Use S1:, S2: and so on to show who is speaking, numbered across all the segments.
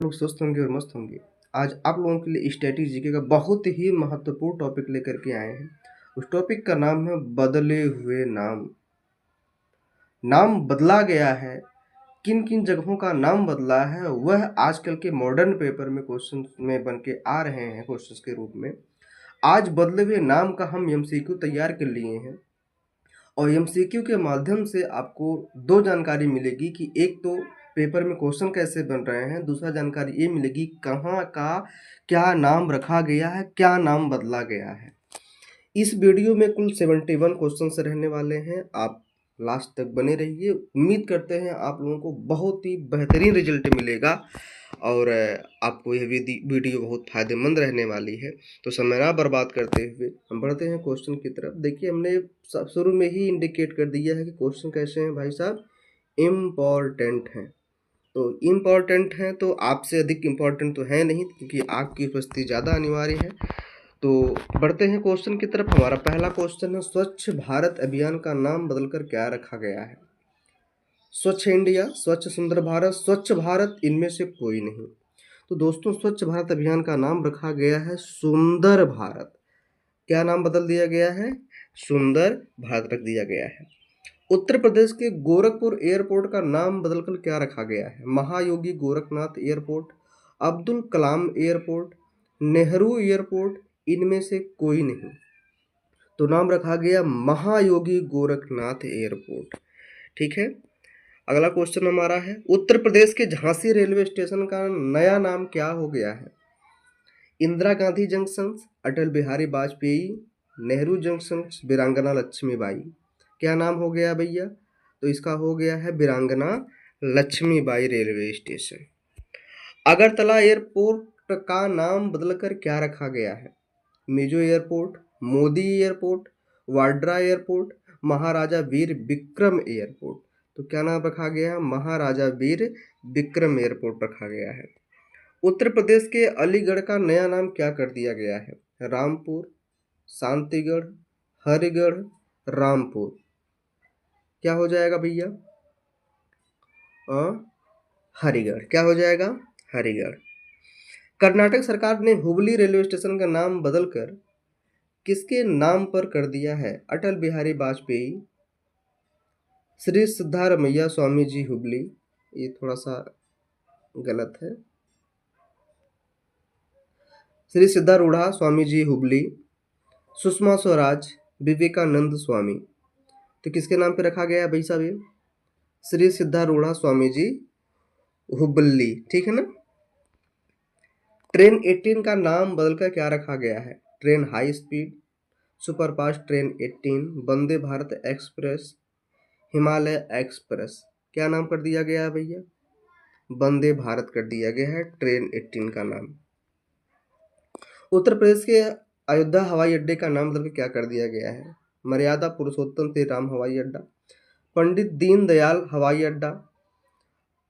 S1: लोग स्वस्थ होंगे और मस्त होंगे। आज आप लोगों के लिए स्टैटिक जीके का बहुत ही महत्वपूर्ण टॉपिक लेकर के आए हैं। उस टॉपिक का नाम है बदले हुए नाम। नाम बदला गया है, किन किन जगहों का नाम बदला है वह आजकल के मॉडर्न पेपर में क्वेश्चन में बन के आ रहे हैं क्वेश्चन के रूप में। आज बदले हुए नाम का हम एमसीक्यू तैयार कर लिए हैं और एमसीक्यू के माध्यम से आपको दो जानकारी मिलेगी कि एक तो पेपर में क्वेश्चन कैसे बन रहे हैं, दूसरा जानकारी ये मिलेगी कहाँ का क्या नाम रखा गया है, क्या नाम बदला गया है। इस वीडियो में कुल 71 क्वेश्चन रहने वाले हैं। आप लास्ट तक बने रहिए। उम्मीद करते हैं आप लोगों को बहुत ही बेहतरीन रिजल्ट मिलेगा और आपको यह वीडियो बहुत फ़ायदेमंद रहने वाली है। तो समय ना बर्बाद करते हुए हम बढ़ते हैं क्वेश्चन की तरफ। देखिए, हमने शुरू में ही इंडिकेट कर दिया है कि क्वेश्चन कैसे हैं भाई साहब, इम्पॉर्टेंट हैं। तो इम्पॉर्टेंट हैं तो आपसे अधिक इम्पॉर्टेंट तो है नहीं, क्योंकि आपकी उपस्थिति ज़्यादा अनिवार्य है। तो बढ़ते हैं क्वेश्चन की तरफ। हमारा पहला क्वेश्चन है, स्वच्छ भारत अभियान का नाम बदलकर क्या रखा गया है? स्वच्छ इंडिया, स्वच्छ सुंदर भारत, स्वच्छ भारत, इनमें से कोई नहीं। तो दोस्तों, स्वच्छ भारत अभियान का नाम रखा गया है सुंदर भारत। क्या नाम बदल दिया गया है? सुंदर भारत रख दिया गया है। उत्तर प्रदेश के गोरखपुर एयरपोर्ट का नाम बदलकर क्या रखा गया है? महायोगी Gorakhnath airport, Abdul Kalam airport, Nehru airport, इनमें से कोई नहीं। तो नाम रखा गया महायोगी गोरखनाथ एयरपोर्ट। ठीक है। अगला क्वेश्चन हमारा है, उत्तर प्रदेश के झांसी रेलवे स्टेशन का नया नाम क्या हो गया है? इंदिरा गांधी जंक्शन, अटल बिहारी वाजपेयी, नेहरू जंक्शन, वीरांगना लक्ष्मीबाई। क्या नाम हो गया भैया? तो इसका हो गया है Veerangana Lakshmibai railway station. Agartala airport का नाम बदलकर क्या रखा गया है? Mizo airport, Modi airport, Vadra airport, Maharaja Veer Vikram airport. तो क्या नाम रखा गया है? महाराजा वीर विक्रम एयरपोर्ट रखा गया है। उत्तर प्रदेश के अलीगढ़ का नया नाम क्या कर दिया गया है? रामपुर, शांतिगढ़, हरिगढ़, रामपुर। क्या हो जाएगा भैया? हरिगढ़। क्या हो जाएगा? हरिगढ़। कर्नाटक सरकार ने हुबली रेलवे स्टेशन का नाम बदलकर किसके नाम पर कर दिया है? अटल बिहारी वाजपेयी, श्री सिद्धारमैया स्वामी जी हुबली। ये थोड़ा सा गलत है। श्री सिद्धारूढ़ा स्वामी जी हुबली, सुषमा स्वराज, विवेकानंद स्वामी। तो किसके नाम पे रखा गया है भाई साहब? ये श्री सिद्धारूढ़ा स्वामी जी हुबली। ठीक है ना। ट्रेन 18 का नाम बदलकर क्या रखा गया है? Train high speed, superfast train 18, Vande Bharat express, Himalaya express. क्या नाम कर दिया गया है भैया? वंदे भारत कर दिया गया है ट्रेन 18 का नाम। उत्तर प्रदेश के अयोध्या हवाई अड्डे का नाम बदलकर क्या कर दिया गया है? मर्यादा पुरुषोत्तम श्री राम हवाई अड्डा, पंडित दीनदयाल हवाई अड्डा,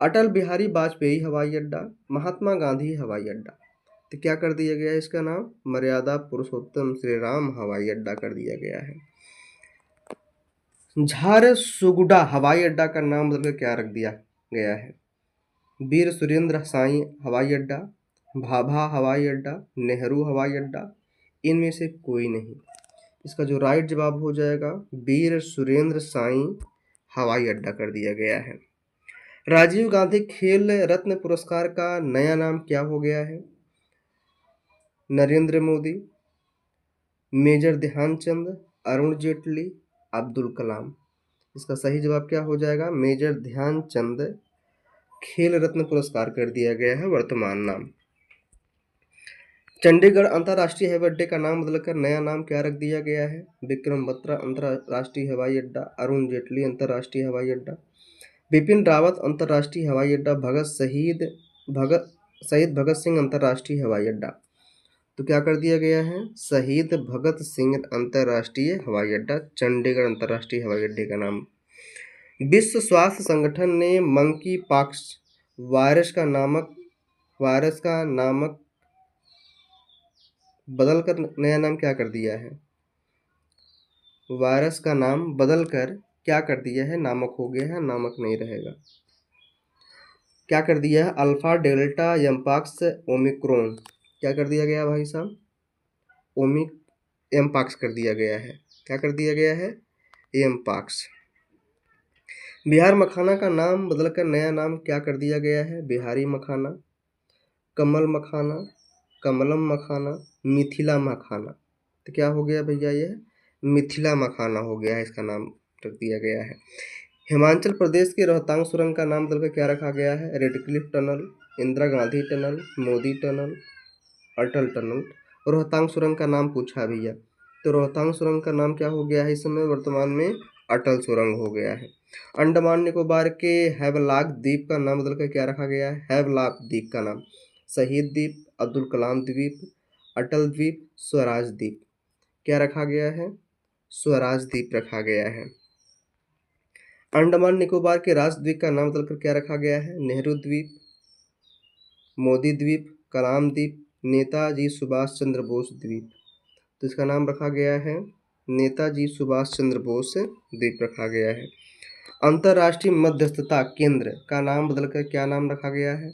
S1: अटल बिहारी वाजपेयी हवाई अड्डा, महात्मा गांधी हवाई अड्डा। तो क्या कर दिया गया है इसका नाम? मर्यादा पुरुषोत्तम श्री राम हवाई अड्डा कर दिया गया है। झारसुगुडा हवाई अड्डा का नाम बदलकर क्या रख दिया गया है? वीर सुरेंद्र साई हवाई अड्डा, भाभा हवाई अड्डा, नेहरू हवाई अड्डा, इनमें से कोई नहीं। इसका जो राइट जवाब हो जाएगा, वीर सुरेंद्र साई हवाई अड्डा कर दिया गया है। राजीव गांधी खेल रत्न पुरस्कार का नया नाम क्या हो गया है? नरेंद्र मोदी, मेजर ध्यानचंद, अरुण जेटली, अब्दुल कलाम। इसका सही जवाब क्या हो जाएगा? मेजर ध्यानचंद खेल रत्न पुरस्कार कर दिया गया है वर्तमान नाम। चंडीगढ़ अंतर्राष्ट्रीय हवाई अड्डे का नाम बदलकर नया नाम क्या रख दिया गया है? विक्रम बत्रा अंतर्राष्ट्रीय हवाई अड्डा, अरुण जेटली अंतर्राष्ट्रीय हवाई अड्डा, बिपिन रावत अंतर्राष्ट्रीय हवाई अड्डा, शहीद भगत सिंह अंतर्राष्ट्रीय हवाई अड्डा। तो क्या कर दिया गया है? शहीद भगत सिंह अंतर्राष्ट्रीय हवाई अड्डा, चंडीगढ़ अंतर्राष्ट्रीय हवाई अड्डे का नाम। विश्व स्वास्थ्य संगठन ने मंकी पॉक्स वायरस का नामक बदलकर नया नाम क्या कर दिया है? वायरस का नाम बदलकर क्या कर दिया है? नामक हो गया है, नामक नहीं रहेगा। क्या कर दिया है? अल्फा डेल्टा एम्पाक्स ओमिक्रॉन क्या कर दिया गया भाई साहब? एम्पाक्स कर दिया गया है। क्या कर दिया गया है? एम्पाक्स। बिहार मखाना का नाम बदलकर नया नाम क्या कर दिया गया है? बिहारी मखाना, कमल मखाना, कमलम मखाना, मिथिला मखाना। तो क्या हो गया भैया? ये मिथिला मखाना हो गया है, इसका नाम रख दिया गया है। हिमाचल प्रदेश के रोहतांग सुरंग का नाम बदलकर क्या रखा गया है? Red Cliff tunnel, Indira Gandhi tunnel, Modi tunnel, Atal tunnel. Rohtang सुरंग का नाम पूछा भैया, तो रोहतांग सुरंग का नाम क्या हो गया है? इस समय वर्तमान में अटल सुरंग हो गया है। अंडमान निकोबार के हैवलॉक द्वीप का नाम बदलकर क्या रखा गया है? हैवलॉक द्वीप का नाम। शहीद द्वीप, अब्दुल कलाम द्वीप, अटल द्वीप, स्वराज द्वीप। क्या रखा गया है? स्वराज द्वीप रखा गया है। अंडमान निकोबार के राजद्वीप का नाम बदलकर क्या रखा गया है? नेहरू द्वीप, मोदी द्वीप, कलाम द्वीप, नेताजी सुभाष चंद्र बोस द्वीप। तो इसका नाम रखा गया है नेताजी सुभाष चंद्र बोस द्वीप रखा गया है। अंतर्राष्ट्रीय मध्यस्थता केंद्र का नाम बदलकर क्या नाम रखा गया है?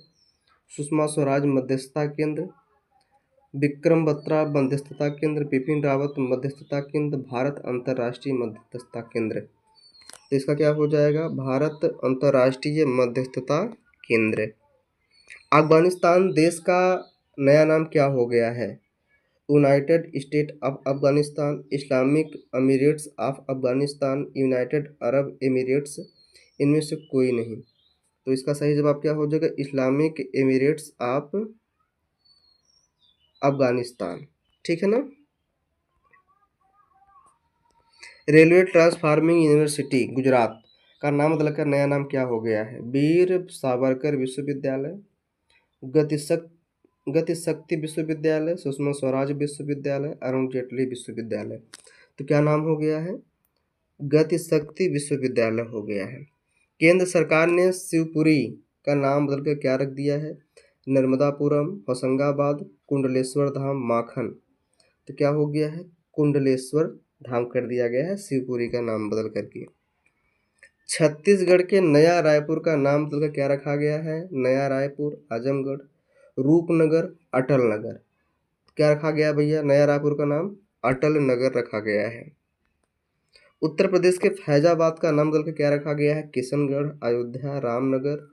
S1: सुषमा स्वराज मध्यस्थता केंद्र, विक्रम बत्रा मध्यस्थता केंद्र, बिपिन रावत मध्यस्थता केंद्र, भारत अंतर्राष्ट्रीय मध्यस्थता केंद्र। तो इसका क्या हो जाएगा? भारत अंतर्राष्ट्रीय मध्यस्थता केंद्र। अफगानिस्तान देश का नया नाम क्या हो गया है? United state of Afghanistan, Islamic Emirates of Afghanistan, United Arab Emirates. इनमें से कोई नहीं। तो इसका सही जवाब क्या हो जाएगा? Islamic Emirates of Afghanistan. ठीक है ना। रेलवे ट्रांसफार्मिंग यूनिवर्सिटी गुजरात का नाम बदलकर नया नाम क्या हो गया है? वीर सावरकर विश्वविद्यालय, गतिशक्ति विश्वविद्यालय, सुषमा स्वराज विश्वविद्यालय, अरुण जेटली विश्वविद्यालय। तो क्या नाम हो गया है? गतिशक्ति विश्वविद्यालय हो गया है। केंद्र सरकार ने शिवपुरी का नाम बदलकर क्या रख दिया है? नर्मदापुरम, होशंगाबाद, कुंडलेश्वर धाम, माखन। तो क्या हो गया है? कुंडलेश्वर धाम कर दिया गया है शिवपुरी का नाम बदल करके। छत्तीसगढ़ के नया रायपुर का नाम बदलकर क्या रखा गया है? नया रायपुर, आजमगढ़, रूपनगर, अटल नगर। क्या रखा गया भैया? नया रायपुर का नाम अटल नगर रखा गया है। उत्तर प्रदेश के फैजाबाद का नाम बदलकर क्या रखा गया है? किशनगढ़, अयोध्या, रामनगर।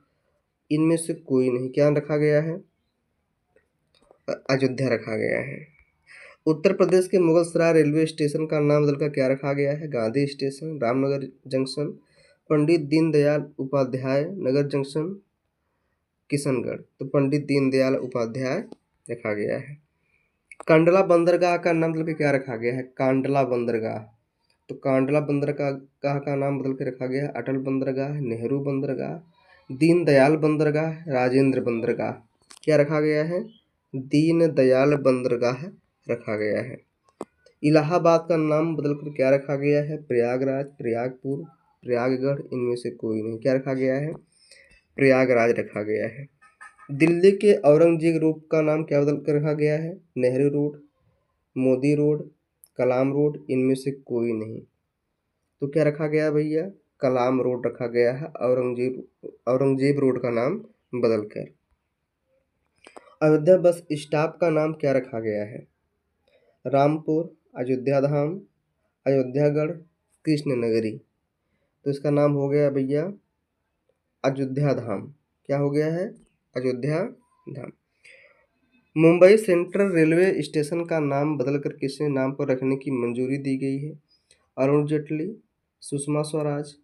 S1: इनमें से कोई नहीं। क्या रखा गया है? अयोध्या रखा गया है। उत्तर प्रदेश के मुगलसराय रेलवे स्टेशन का नाम बदलकर क्या रखा गया है? गांधी स्टेशन, रामनगर जंक्शन, पंडित दीनदयाल उपाध्याय नगर जंक्शन, किशनगढ़। तो पंडित दीनदयाल उपाध्याय रखा गया है। कांडला बंदरगाह का नाम बदल के क्या रखा गया है? कांडला बंदरगाह। तो कांडला बंदरगाह का नाम बदल के रखा गया है अटल बंदरगाह, नेहरू बंदरगाह, दीनदयाल बंदरगाह, राजेंद्र बंदरगाह। क्या रखा गया है? दीनदयाल बंदरगाह रखा गया है। इलाहाबाद का नाम बदलकर क्या रखा गया है? प्रयागराज, प्रयागपुर, प्रयागगढ़। इनमें से कोई नहीं। क्या रखा गया है? प्रयागराज रखा गया है। दिल्ली के औरंगजेब रोड का नाम क्या बदल कर रखा गया है? नेहरू रोड, मोदी रोड, कलाम रोड। इनमें से कोई नहीं। तो क्या रखा गया भैया? कलाम रोड रखा गया है औरंगजेब रोड का नाम बदलकर। अयोध्या बस स्टॉप का नाम क्या रखा गया है? रामपुर, अयोध्या धाम, अयोध्यागढ़, कृष्ण नगरी। तो इसका नाम हो गया भैया अयोध्या धाम। क्या हो गया है? अयोध्या धाम। मुंबई सेंट्रल रेलवे स्टेशन का नाम बदलकर किसके नाम पर रखने की मंजूरी दी गई है? अरुण जेटली, सुषमा स्वराज,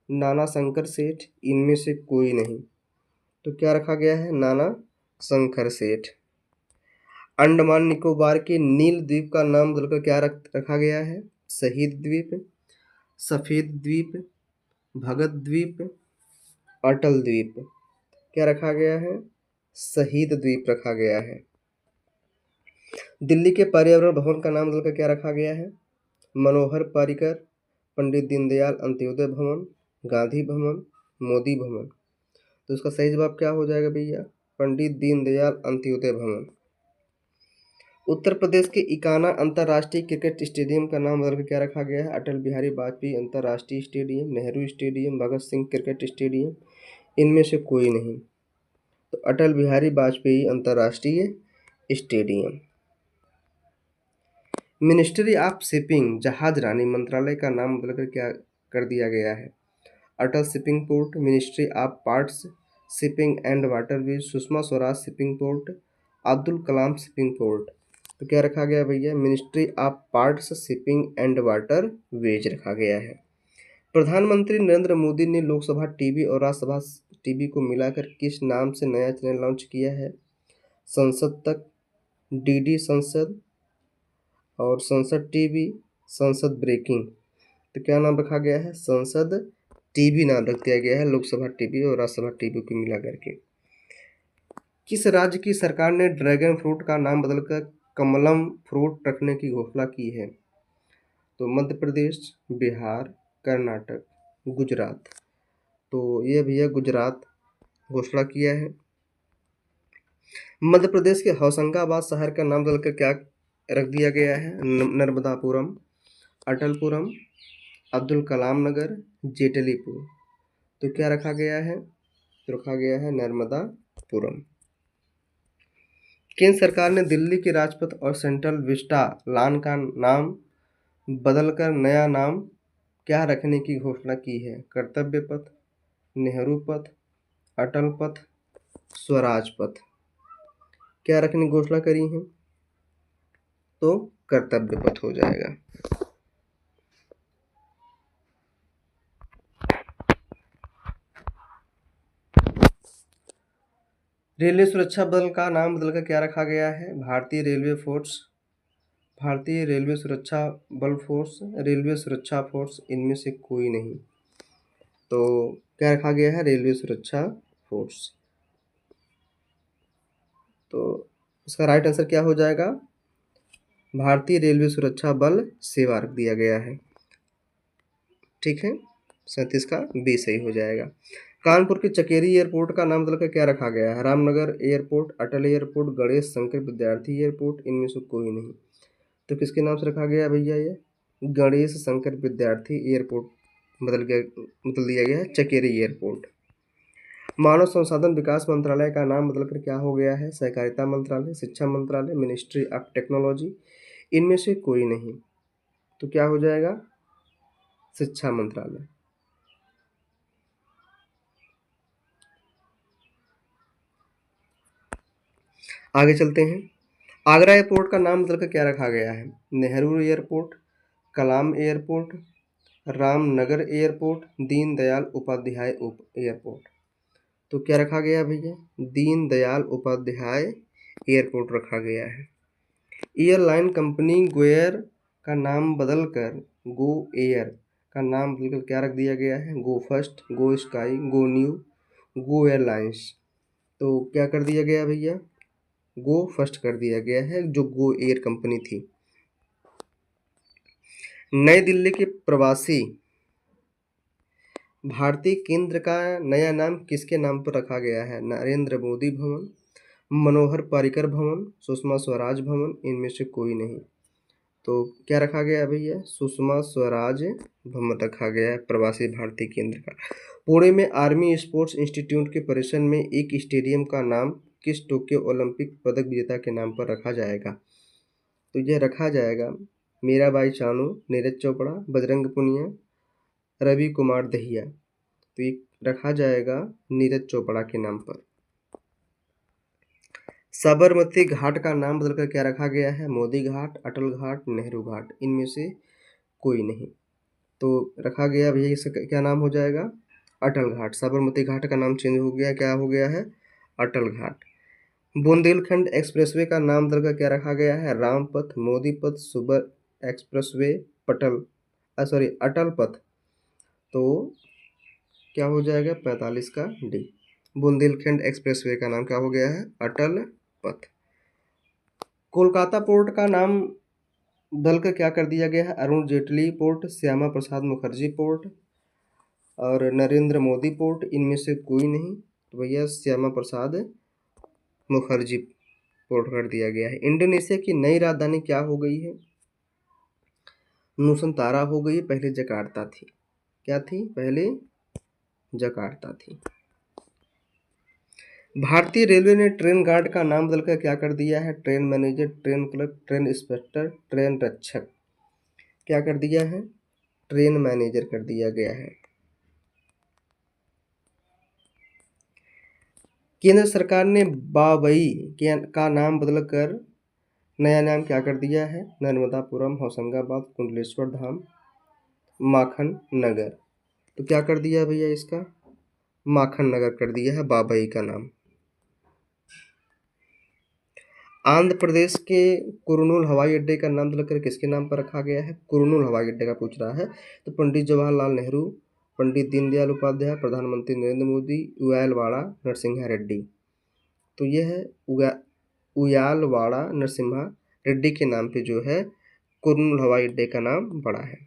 S1: नाना शंकर सेठ। इनमें से कोई नहीं। तो क्या रखा गया है? नाना शंकर सेठ। अंडमान निकोबार के नील द्वीप का नाम बदलकर क्या रखा गया है? शहीद द्वीप, सफेद द्वीप, भगत द्वीप, अटल द्वीप। क्या रखा गया है? शहीद द्वीप रखा गया है। दिल्ली के पर्यावरण भवन का नाम बदलकर क्या रखा गया है? मनोहर पर्रिकर, पंडित दीनदयाल अंत्योदय भवन, गांधी भवन, मोदी भवन। तो इसका सही जवाब क्या हो जाएगा भैया? पंडित दीनदयाल अंत्योदय भवन। उत्तर प्रदेश के इकाना अंतर्राष्ट्रीय क्रिकेट स्टेडियम का नाम बदलकर क्या रखा गया है? अटल बिहारी वाजपेयी अंतर्राष्ट्रीय stadium, Nehru stadium, Bhagat Singh cricket stadium. इनमें से कोई नहीं। तो अटल बिहारी वाजपेयी अंतर्राष्ट्रीय स्टेडियम। मिनिस्ट्री ऑफ शिपिंग जहाज रानी मंत्रालय का नाम बदलकर क्या कर दिया गया है? Atal shipping port, ministry of ports shipping and waterways, Sushma Swaraj shipping port, Abdul Kalam shipping port. तो क्या रखा गया भैया? Ministry of ports shipping and waterways रखा गया है। प्रधानमंत्री नरेंद्र मोदी ने लोकसभा टीवी और राज्यसभा टीवी को मिलाकर किस नाम से नया चैनल लॉन्च किया है? संसद तक, डीडी संसद और संसद टीवी, संसद ब्रेकिंग। तो क्या नाम रखा गया है? संसद टीवी नाम रख दिया गया है लोकसभा टीवी और राज्यसभा टीवी को मिला करके। किस राज्य की सरकार ने ड्रैगन फ्रूट का नाम बदलकर कमलम फ्रूट रखने की घोषणा की है? तो मध्य प्रदेश, बिहार, कर्नाटक, गुजरात। तो ये भैया गुजरात घोषणा किया है। मध्य प्रदेश के होशंगाबाद शहर का नाम बदलकर क्या रख दिया गया है? नर्मदापुरम, अटलपुरम, अब्दुल कलाम नगर, जेटलीपुर। तो क्या रखा गया है? तो रखा गया है नर्मदापुरम। केंद्र सरकार ने दिल्ली के राजपथ और सेंट्रल विस्टा लॉन का नाम बदलकर नया नाम क्या रखने की घोषणा की है? कर्तव्य पथ, नेहरू पथ, अटल पथ, स्वराज पथ। क्या रखने की घोषणा करी है? तो कर्तव्य पथ हो जाएगा। रेलवे सुरक्षा बल का नाम बदलकर क्या रखा गया है? भारतीय रेलवे फोर्स, भारतीय रेलवे सुरक्षा बल फोर्स, रेलवे सुरक्षा फोर्स, इनमें से कोई नहीं। तो क्या रखा गया है? रेलवे सुरक्षा फोर्स। तो इसका राइट आंसर क्या हो जाएगा? भारतीय रेलवे सुरक्षा बल सेवा रख दिया गया है। ठीक है, 37 का बी सही हो जाएगा। कानपुर के चकेरी एयरपोर्ट का नाम बदलकर क्या रखा गया है? रामनगर एयरपोर्ट, अटल एयरपोर्ट, गणेश शंकर विद्यार्थी एयरपोर्ट, इनमें से कोई नहीं। तो किसके नाम से रखा गया भैया? ये गणेश शंकर विद्यार्थी एयरपोर्ट बदल दिया गया है चकेरी एयरपोर्ट। मानव संसाधन विकास मंत्रालय का नाम बदलकर क्या हो गया है? सहकारिता मंत्रालय, शिक्षा मंत्रालय, मिनिस्ट्री ऑफ टेक्नोलॉजी, इनमें से कोई नहीं। तो क्या हो जाएगा? शिक्षा मंत्रालय। आगे चलते हैं। आगरा एयरपोर्ट का नाम बदलकर क्या रखा गया है? Nehru airport, Kalam airport, Ramnagar airport, Deendayal Upadhyay airport. तो क्या रखा गया भैया? दीनदयाल उपाध्याय एयरपोर्ट रखा गया है। एयरलाइन कंपनी गोएयर का नाम बदलकर गो एयर का नाम बदलकर क्या रख दिया गया है? गो फर्स्ट, गो स्काई, गो न्यू, गो एयरलाइंस। तो क्या कर दिया गया भैया? गो फर्स्ट कर दिया गया है, जो गो एयर कंपनी थी। नई दिल्ली के प्रवासी भारतीय केंद्र का नया नाम किसके नाम पर रखा गया है? नरेंद्र मोदी भवन, मनोहर पर्रिकर भवन, सुषमा स्वराज भवन, इनमें से कोई नहीं। तो क्या रखा गया है भैया? सुषमा स्वराज भवन रखा गया है प्रवासी भारतीय केंद्र का। पुणे में आर्मी स्पोर्ट्स इंस्टीट्यूट के परिसर में एक स्टेडियम का नाम किस टोक्यो ओलंपिक पदक विजेता के नाम पर रखा जाएगा? तो यह रखा जाएगा मीराबाई चानू, नीरज चोपड़ा, बजरंग पुनिया, रवि कुमार दहिया। तो ये रखा जाएगा नीरज चोपड़ा के नाम पर। साबरमती घाट का नाम बदलकर क्या रखा गया है? मोदी घाट, अटल घाट, नेहरू घाट, इनमें से कोई नहीं। तो रखा गया भैया, इसका क्या नाम हो जाएगा? अटल घाट। साबरमती घाट का नाम चेंज हो गया, क्या हो गया है? अटल घाट। बुंदेलखंड एक्सप्रेसवे का नाम बदलकर क्या रखा गया है? रामपथ, मोदी पथ, सुपर एक्सप्रेसवे, अटल पथ। तो क्या हो जाएगा? 45 का डी। बुंदेलखंड एक्सप्रेसवे का नाम क्या हो गया है? अटल पथ। कोलकाता पोर्ट का नाम बदलकर क्या कर दिया गया है? अरुण जेटली पोर्ट, श्यामा प्रसाद मुखर्जी पोर्ट और नरेंद्र मोदी पोर्ट, इनमें से कोई नहीं। तो भैया श्यामा प्रसाद मुखर्जी पोर्ट कर दिया गया है। इंडोनेशिया की नई राजधानी क्या हो गई है? नुसंतारा हो गई, पहले जकार्ता थी। क्या थी? पहले जकार्ता थी। भारतीय रेलवे ने ट्रेन गार्ड का नाम बदलकर क्या कर दिया है? Train manager, train clerk, train inspector, train रक्षक। क्या कर दिया है? ट्रेन मैनेजर कर दिया गया है। केंद्र सरकार ने बाबई का नाम बदलकर नया नाम क्या कर दिया है? नर्मदापुरम, होशंगाबाद, कुंडलेश्वर धाम, माखन नगर। तो क्या कर दिया है भैया इसका? माखन नगर कर दिया है बाबई का नाम। आंध्र प्रदेश के कुरनूल हवाई अड्डे का नाम बदलकर किसके नाम पर रखा गया है? कुरनूल हवाई अड्डे का पूछ रहा है। तो पंडित जवाहरलाल नेहरू, पंडित दीनदयाल उपाध्याय, प्रधानमंत्री नरेंद्र मोदी, उयालवाड़ा नरसिम्हा रेड्डी। तो यह है उयालवाड़ा नरसिम्हा रेड्डी के नाम पे जो है कुरनूल हवाई अड्डे का नाम पड़ा है।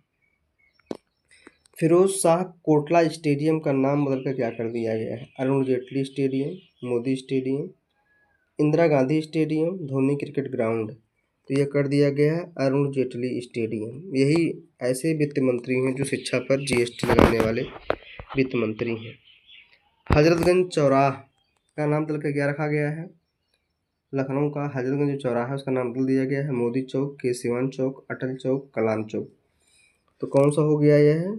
S1: फिरोज शाह कोटला स्टेडियम का नाम बदलकर क्या कर दिया गया है? Arun Jaitley stadium, Modi stadium, Indira Gandhi stadium, Dhoni cricket ground. तो यह कर दिया गया है अरुण जेटली स्टेडियम। यही ऐसे वित्त मंत्री हैं जो शिक्षा पर जीएसटी लगाने वाले वित्त मंत्री हैं। हजरतगंज चौराहा का नाम बदलकर क्या रखा गया है? लखनऊ का हजरतगंज जो चौराहा है उसका नाम बदल दिया गया है मोदी चौक, केसीवान चौक, अटल चौक, कलाम चौक। तो कौन सा हो गया यह है?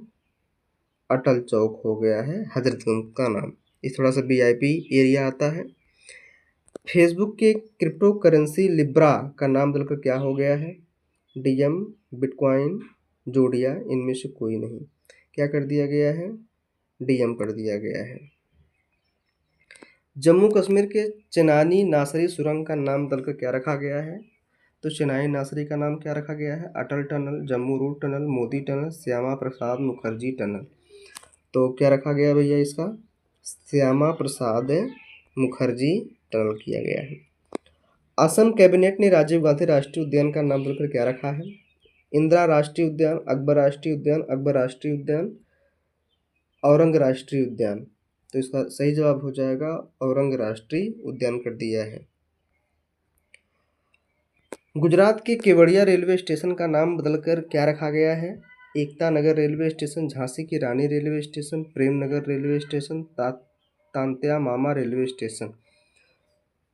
S1: अटल चौक हो गया है हजरतगंज का नाम। ये थोड़ा सा वीआईपी एरिया आता है। फेसबुक के क्रिप्टो करेंसी लिब्रा का नाम बदलकर क्या हो गया है? डीएम, बिटकॉइन, जोडिया, इनमें से कोई नहीं। क्या कर दिया गया है? डीएम कर दिया गया है। जम्मू कश्मीर के चेनानी नासरी सुरंग का नाम बदलकर क्या रखा गया है? तो चेनानी नासरी का नाम क्या रखा गया है? Atal tunnel, Jammu route tunnel, Modi tunnel, Shyama Prasad Mukherjee tunnel. तो क्या रखा गया भैया इसका? श्यामा प्रसाद मुखर्जी टनल किया गया है। असम कैबिनेट ने राजीव गांधी राष्ट्रीय उद्यान का नाम बदलकर क्या रखा है? इंदिरा राष्ट्रीय उद्यान, अकबर राष्ट्रीय उद्यान, अकबर राष्ट्रीय उद्यान, औरंग राष्ट्रीय उद्यान। तो इसका सही जवाब हो जाएगा औरंग राष्ट्रीय उद्यान कर दिया है। गुजरात के केवड़िया रेलवे स्टेशन का नाम बदलकर क्या रखा गया है? एकता नगर रेलवे स्टेशन, झांसी की रानी railway station, Prem Nagar railway station, Tantya मामा रेलवे स्टेशन।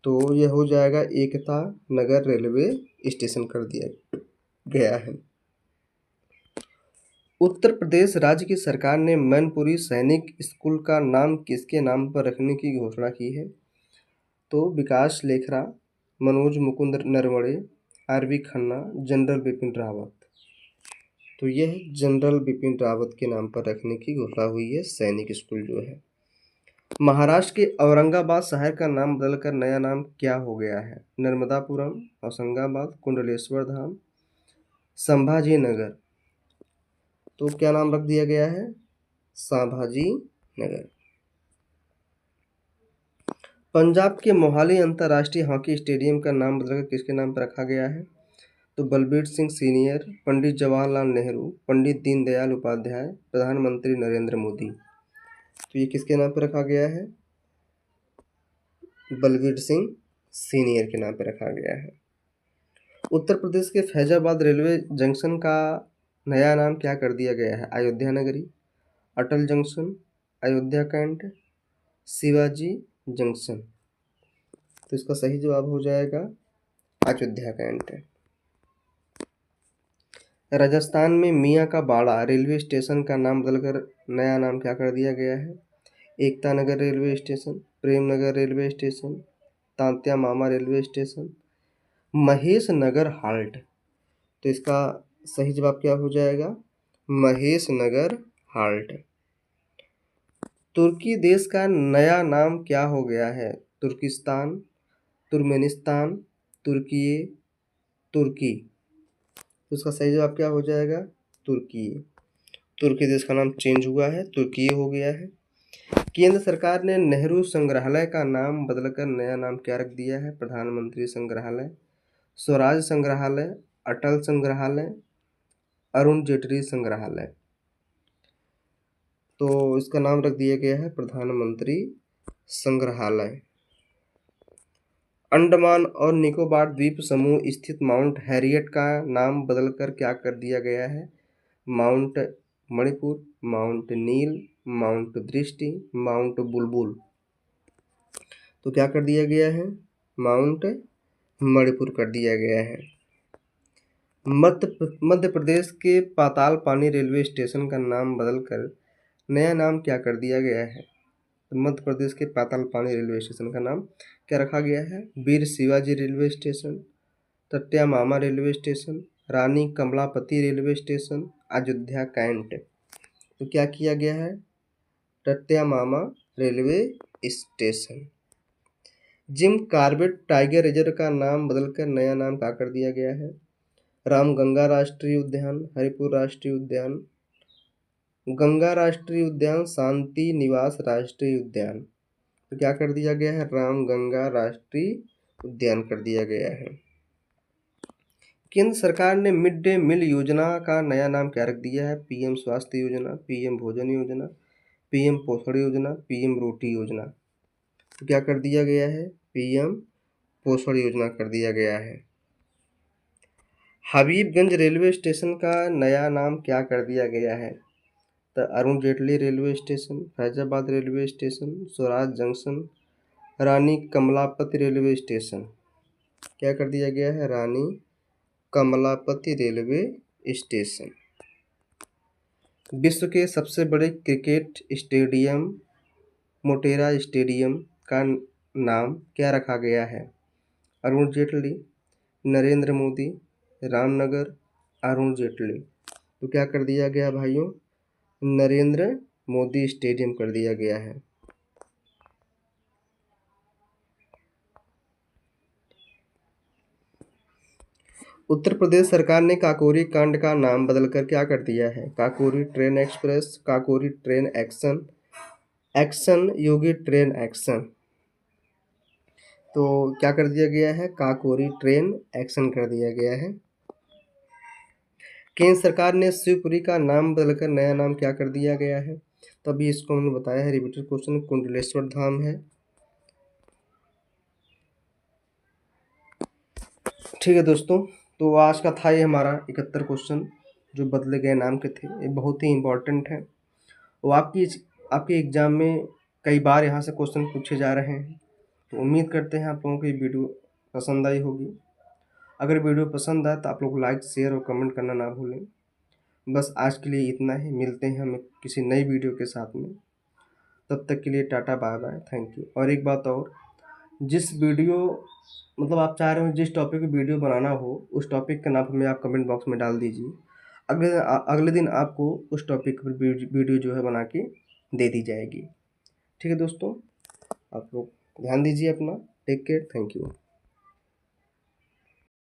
S1: तो यह हो जाएगा एकता नगर रेलवे स्टेशन कर दिया गया है। उत्तर प्रदेश राज्य की सरकार ने मैनपुरी सैनिक स्कूल का नाम किसके नाम पर रखने की घोषणा की है? तो विकास लेखरा, मनोज मुकुंद नरवणे, आरवी खन्ना, जनरल बिपिन रावत। तो यह जनरल बिपिन रावत के नाम पर रखने की घोषणा हुई है सैनिक स्कूल जो है। महाराष्ट्र के औरंगाबाद शहर का नाम बदलकर नया नाम क्या हो गया है? नर्मदापुरम, होशंगाबाद, कुंडलेश्वर धाम, संभाजी नगर। तो क्या नाम रख दिया गया है? संभाजी नगर। पंजाब के मोहाली अंतर्राष्ट्रीय हॉकी स्टेडियम का नाम बदलकर किसके नाम पर रखा गया है? तो बलबीर सिंह सीनियर, पंडित जवाहरलाल नेहरू, पंडित दीनदयाल उपाध्याय, प्रधानमंत्री नरेंद्र मोदी। तो ये किसके नाम पर रखा गया है? बलबीर सिंह सीनियर के नाम पर रखा गया है। उत्तर प्रदेश के फैजाबाद रेलवे जंक्शन का नया नाम क्या कर दिया गया है? Ayodhya Nagri, Atal junction, Ayodhya cantt, Shivaji junction. तो इसका सही जवाब हो जाएगा अयोध्या कैंट। राजस्थान में मियाँ का बाड़ा रेलवे स्टेशन का नाम बदलकर नया नाम क्या कर दिया गया है? Ekta Nagar railway station, Prem Nagar railway station, Tantya मामा रेलवे स्टेशन, महेश नगर हाल्ट। तो इसका सही जवाब क्या हो जाएगा? महेश नगर हाल्ट। तुर्की देश का नया नाम क्या हो गया है? तुर्किस्तान, तुर्कमेनिस्तान, तुर्की, तुर्की। तो इसका सही जवाब क्या हो जाएगा? तुर्की। तुर्की देश का नाम चेंज हुआ है, तुर्की हो गया है। केंद्र सरकार ने नेहरू संग्रहालय का नाम बदलकर नया नाम क्या रख दिया है? प्रधानमंत्री संग्रहालय, स्वराज संग्रहालय, अटल संग्रहालय, अरुण जेटली संग्रहालय। तो इसका नाम रख दिया गया है प्रधानमंत्री संग्रहालय। अंडमान और निकोबार द्वीप समूह स्थित माउंट हैरियट का नाम बदलकर क्या कर दिया गया है? माउंट मणिपुर, माउंट नील, माउंट दृष्टि, माउंट बुलबुल। तो क्या कर दिया गया है, माउंट मणिपुर कर दिया गया है। मध्य प्रदेश के पाताल पानी रेलवे स्टेशन का नाम बदलकर नया नाम क्या कर दिया गया है। तो मध्य प्रदेश के पाताल पानी रेलवे स्टेशन का नाम क्या रखा गया है, वीर शिवाजी रेलवे स्टेशन, तट्या Mama railway station, Rani Kamlapati railway station, Ayodhya cantt. तो क्या किया गया है, तट्या Mama railway station. Jim Corbett tiger reserve का नाम बदलकर नया नाम क्या कर दिया गया है, रामगंगा राष्ट्रीय उद्यान, हरिपुर राष्ट्रीय उद्यान, गंगा राष्ट्रीय उद्यान, शांति निवास राष्ट्रीय उद्यान। तो क्या कर दिया गया है, रामगंगा राष्ट्रीय उद्यान कर दिया गया है। केंद्र सरकार ने मिड डे मील योजना का नया नाम क्या रख दिया है, पीएम स्वास्थ्य योजना, पीएम भोजन योजना, पीएम पोषण योजना, पीएम रोटी योजना। तो क्या कर दिया गया है, पीएम पोषण योजना कर दिया गया है। हबीबगंज रेलवे स्टेशन का नया नाम क्या कर दिया गया है, तो Arun Jaitley railway station, Faizabad railway station, Swaraj junction, Rani Kamlapati railway station. क्या कर दिया गया है, रानी कमलापति रेलवे स्टेशन। विश्व के सबसे बड़े क्रिकेट स्टेडियम मोटेरा स्टेडियम का नाम क्या रखा गया है, अरुण जेटली, नरेंद्र मोदी, रामनगर, अरुण जेटली। तो क्या कर दिया गया भाइयों, नरेंद्र मोदी स्टेडियम कर दिया गया है। उत्तर प्रदेश सरकार ने काकोरी कांड का नाम बदलकर क्या कर दिया है, Kakori train express, Kakori train action, action Yogi train action. तो क्या कर दिया गया है, काकोरी ट्रेन एक्शन कर दिया गया है। केंद्र सरकार ने शिवपुरी का नाम बदलकर नया नाम क्या कर दिया गया है, तो अभी इसको हमने बताया है, रिपीटेड क्वेश्चन, कुंडलेश्वर धाम है। ठीक है दोस्तों, तो आज का था ये हमारा 71 क्वेश्चन जो बदले गए नाम के थे। ये बहुत ही इम्पोर्टेंट है और आपके एग्ज़ाम में कई बार यहाँ से क्वेश्चन पूछे जा रहे हैं। तो उम्मीद करते हैं आप लोगों को ये वीडियो पसंद आई होगी। अगर वीडियो पसंद आए तो आप लोग लाइक शेयर और कमेंट करना ना भूलें। बस आज के लिए इतना ही, मिलते हैं हम किसी नई वीडियो के साथ में। तब तक के लिए tata bye bye, thank you. और एक बात और, जिस वीडियो मतलब आप चाह रहे हो जिस टॉपिक पे वीडियो बनाना हो, उस टॉपिक का नाम हमें आप कमेंट बॉक्स में डाल दीजिए। अगले दिन आपको उस टॉपिक पर वीडियो जो है बना के दे दी जाएगी। ठीक है दोस्तों, आप लोग ध्यान दीजिए अपना। Take care, thank you.